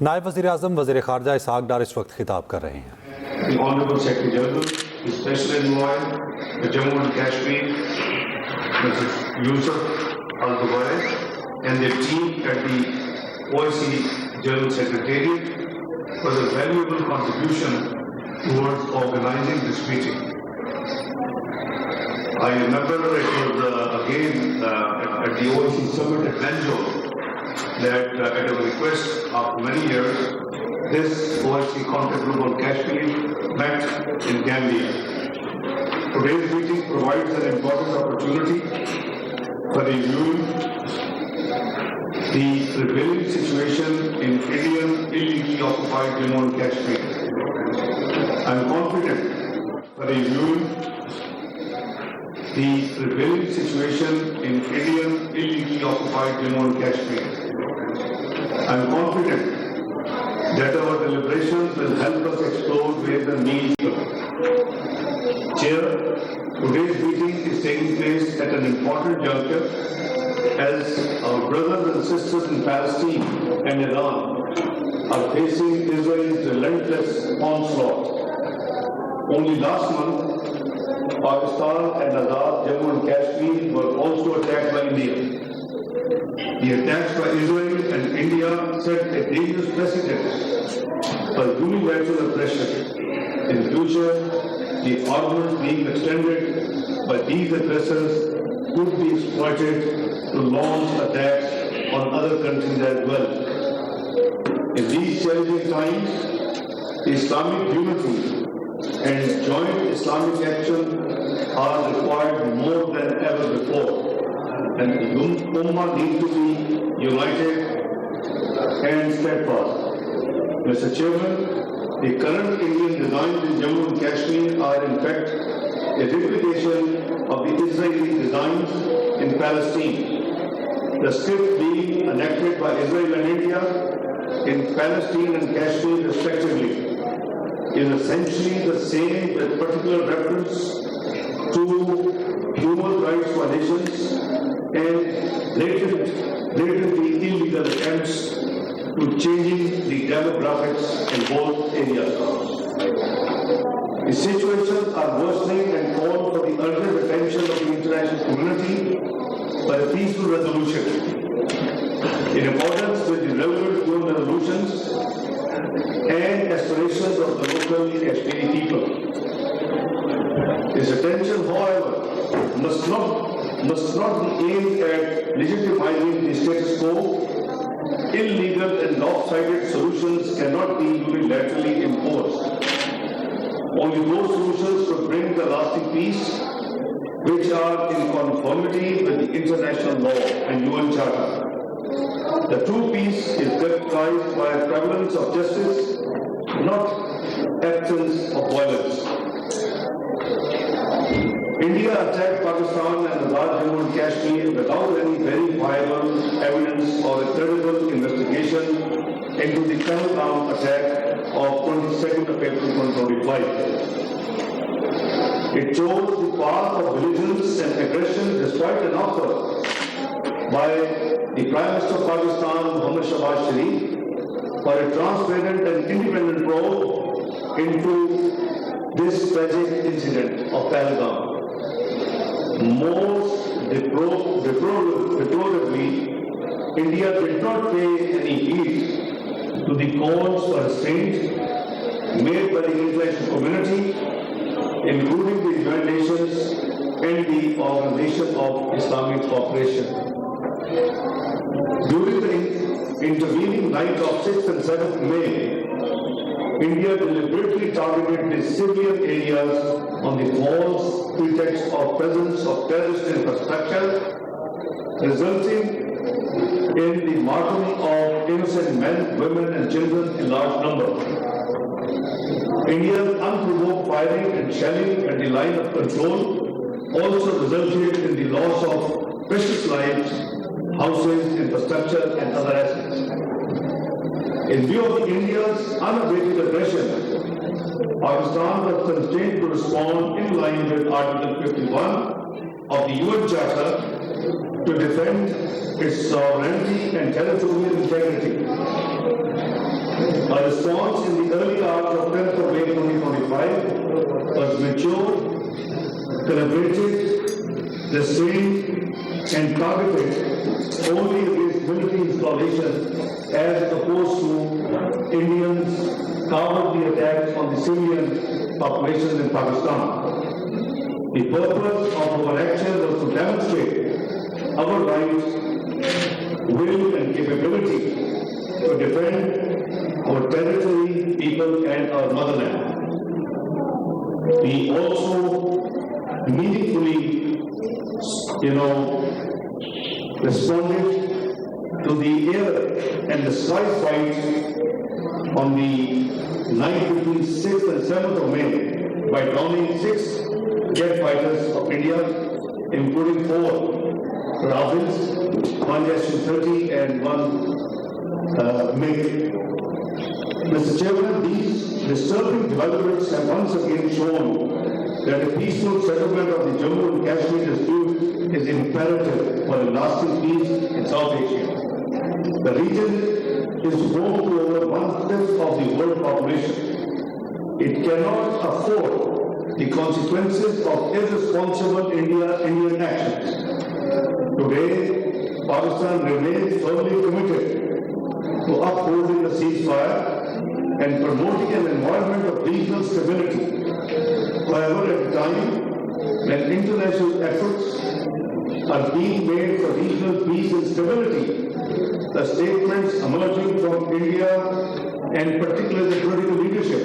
नायब वज़ीर-ए-आज़म वज़ीर ख़ारजा इसहाक़ डार इस वक्त खिताब कर रहे हैं। The Honorable Secretary General, the Special Envoy, the Jammu and Kashmir, Mr. Yusuf Al-Dubai, and their team at the OIC General Secretariat for the valuable contribution towards organizing this meeting. I remember it was again at the OIC summit at Banjul that at a request after many years, this OIC Contact Group on Kashmir met in Gambia. Today's meeting provides an important opportunity for reviewing the prevailing situation in Indian illegally occupied Jammu and Kashmir. I am confident for reviewing the prevailing situation in Indian illegally occupied Jammu and Kashmir. I am confident that our deliberations will help us explore where the needs are. Chair, today's meeting is taking place at an important juncture as our brothers and sisters in Palestine and Iran are facing Israel's relentless onslaught. Only last month, Pakistan and Azad Jammu and Kashmir were also attacked by India. The attacks by Israel and India set a dangerous precedent for unilateral aggression. In future, the armaments being extended by these aggressors could be exploited to launch attacks on other countries as well. In these challenging times, Islamic unity and joint Islamic action are required more than ever before, and the Ummah needs to be united and steadfast. Mr. Chairman, the current Indian designs in Jammu and Kashmir are in fact a replication of the Israeli designs in Palestine. The script being enacted by Israel and India in Palestine and Kashmir respectively is essentially the same with particular reference to human rights violations and blatantly illegal attempts to changing the demographics in both areas. The situations are worsening and call for the urgent attention of the international community for a peaceful resolution. In accordance with the relevant UN resolutions and aspirations of the local Kashmiri people. This attention, however, must not be aimed at legitimizing the status quo. Illegal and lopsided solutions cannot be unilaterally imposed. Only those solutions could bring the lasting peace which are in conformity with the international law and UN Charter. The true peace is characterized by a prevalence of justice, not absence of violence. India attacked Pakistan and Azad Jammu and Kashmir without any verifiable evidence or a credible investigation into the crackdown attack of 22nd of April 2025. It chose the path of belligerence and aggression despite an offer by the Prime Minister of Pakistan, Mohammad Shahbaz Sharif, for a transparent and independent probe into this tragic incident of Pahalgam. Most deplorably, India did not pay any heed to the calls for restraint made by the international community, including the United Nations and the Organization of Islamic Cooperation. During the intervening night of 6th and 7th May, India deliberately targeted the civilian areas on the false pretext of presence of terrorist infrastructure, resulting in the martyrdom of innocent men, women and children in large numbers. India's unprovoked firing and shelling at the line of control also resulted in the loss of precious lives, houses, infrastructure and other assets. In view of India's unabated aggression, Pakistan was constrained to respond in line with Article 51 of the UN Charter to defend its sovereignty and territorial integrity. Our response in the early hours of 10th of May 2025 was mature, collaborative, restrained, and targeted only against military installation as opposed to Indians' cowardly attacks on the civilian population in Pakistan. The purpose of our action was to demonstrate our right, will, and capability to defend our territory, people, and our motherland. We also meaningfully, responded to the air and the sky fight on the night between 6th and 7th of May by downing 6 jet fighters of India, including 4 Rafales, 1 Su-30 and 1 MiG. Mr. Chairman, these disturbing developments have once again shown that a peaceful settlement of the Jammu and Kashmir dispute is imperative for a lasting peace in South Asia. The region is home to over 1/5 of the world population. It cannot afford the consequences of irresponsible Indian actions. Today, Pakistan remains firmly committed to upholding the ceasefire and promoting an environment of regional stability. However, at a time when international efforts are being made for regional peace and stability, the statements emerging from India and particularly the political leadership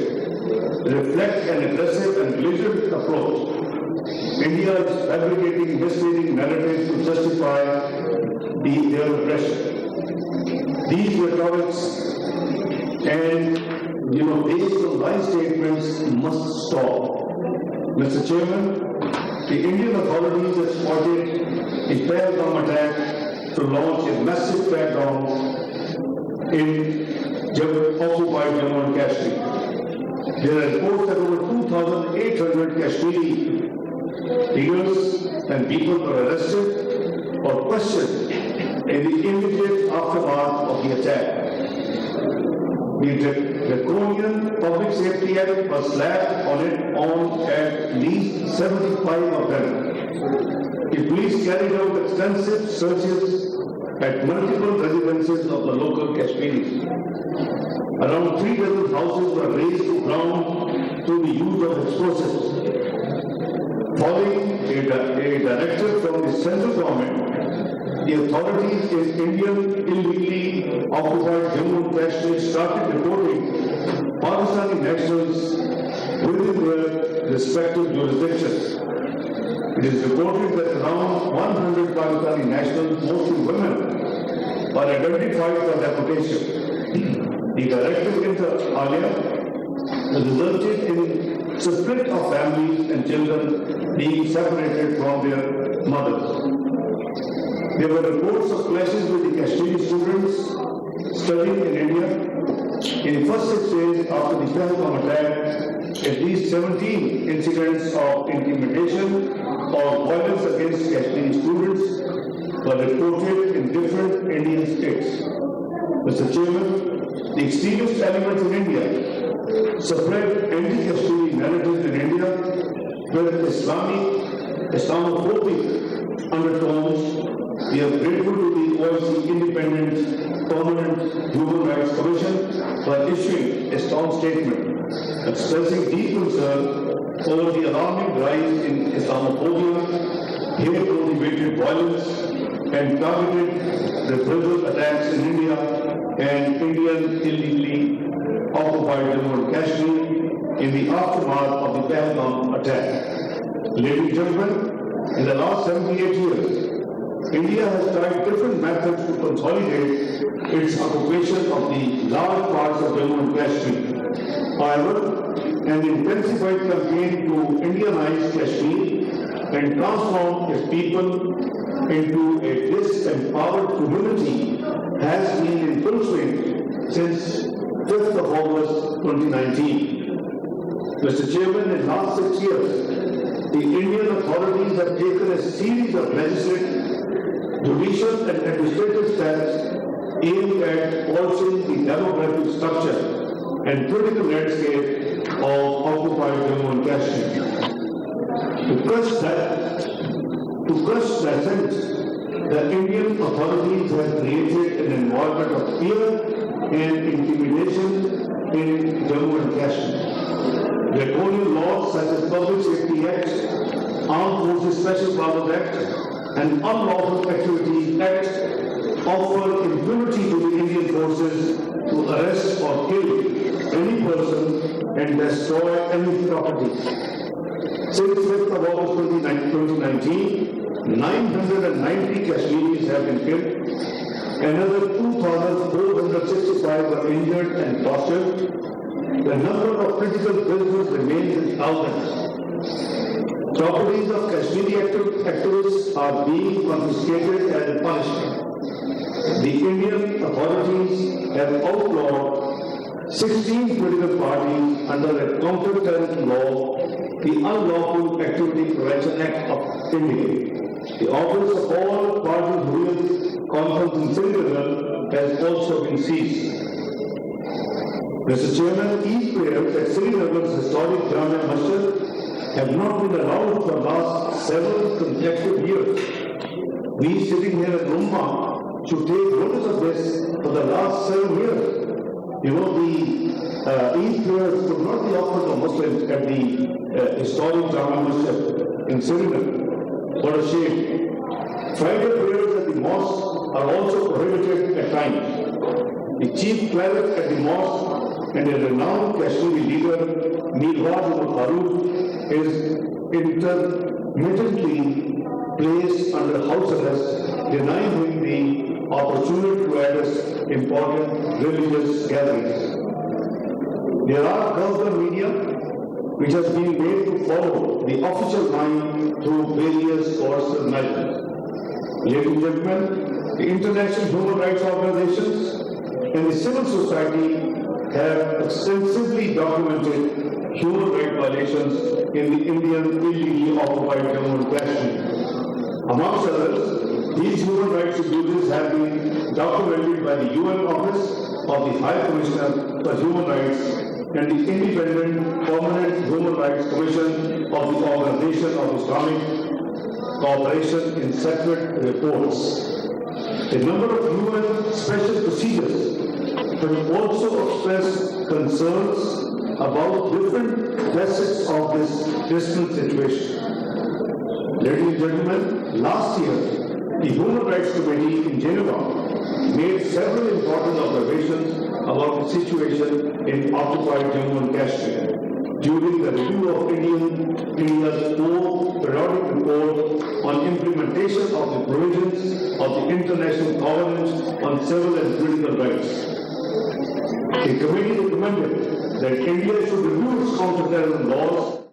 reflect an aggressive and belligerent approach. India is fabricating misleading narratives to justify their aggression. These rhetorics and based on lie statements must stop. Mr. Chairman, the Indian authorities exploited the Pahalgam attack to launch a massive crackdown in occupied Jammu and Kashmir. There are reports that over 2,800 Kashmiri leaders and people were arrested or questioned in the immediate aftermath of the attack. The Draconian Public Safety Act was slapped on at least 75 of them. The police carried out extensive searches at multiple residences of the local Kashmiris. Around 3 dozen houses were razed to ground through the use of explosives. Following a directive from the central government, the authorities in Indian illegally occupied Jammu and Kashmir started reporting Pakistani nationals within their respective jurisdictions. It is reported that around 100 Pakistani nationals, mostly women, are identified for deportation. The directive inter alia resulted in split of families and children being separated from their mothers. There were reports of clashes with the Kashmiri students studying in India. In the first 6 days after the Pahalgam attack, at least 17 incidents of intimidation or violence against Kashmiri students were reported in different Indian states. Mr. Chairman, the extremist elements in India spread anti-Kashmiri narratives in India with Islamophobic undertones. We are grateful to the OIC Independent Permanent Human Rights Commission for issuing a strong statement expressing deep concern over the alarming rise in Islamophobia, hate-motivated violence, and targeted reprisal attacks in India and Indian illegally occupied Jammu and Kashmir in the aftermath of the Pahalgam attack. Ladies and gentlemen, in the last 78 years, India has tried different methods to consolidate its occupation of the large parts of Jammu and Kashmir. However, an intensified campaign to Indianize Kashmir and transform its people into a disempowered community has been in full swing since 5th of August 2019. Mr. Chairman, in the last 6 years, the Indian authorities have taken a series of legislative, judicial and administrative steps aimed at altering the demographic structure and critical landscape of occupied Jammu and Kashmir. To crush that sense, the Indian authorities have created an environment of fear and intimidation in Jammu and Kashmir. Draconian laws such as Public Safety Act, Armed Forces Special Powers Act, and Unlawful Activities Act offer impunity to the Indian forces to arrest or kill any person and destroy any property. Since 5th of August 2019, 990 Kashmiris have been killed, another 2,465 were injured and tortured. The number of critical prisoners remains in thousands. Properties of Kashmiri activists are being confiscated as a punishment. The Indian authorities have outlawed 16 political parties under a counter-terrorist law, the Unlawful Activity Prevention Act of India. The office of all parties who conference in Srinagar has also been seized. Mr. Chairman, Eid prayers at Srinagar's historic Jama Masjid have not been allowed for the last several consecutive years. We sitting here at Mumbai should take notice of this for the last 7 years. You know, the Eid prayers could not be offered to Muslims at the historic Jama Masjid in Srinagar. What a shame. Friday prayers at the mosque are also prohibited at times. The chief cleric at the mosque and a renowned Kashmiri leader, Mirwaz Farouk, is intermittently placed under house arrest, denying him the opportunity to address important religious gatherings. There are government media which has been made to follow the official line through various coercive measures. Ladies and gentlemen, the international human rights organizations and the civil society have extensively documented human rights violations in the Indian illegally occupied Jammu and Kashmir. Amongst others, these human rights abuses have been documented by the UN Office of the High Commissioner for Human Rights and the Independent Permanent Human Rights Commission of the Organization of Islamic Cooperation in separate reports. A number of UN special procedures have also expressed concerns about different facets of this dismal situation. Ladies and gentlemen, last year, the Human Rights Committee in Geneva made several important observations about the situation in occupied Jammu and Kashmir during the review of India's 4th periodic report on implementation of the provisions of the International Covenant on Civil and Political Rights. The committee recommended that India should review its counter-terrorism laws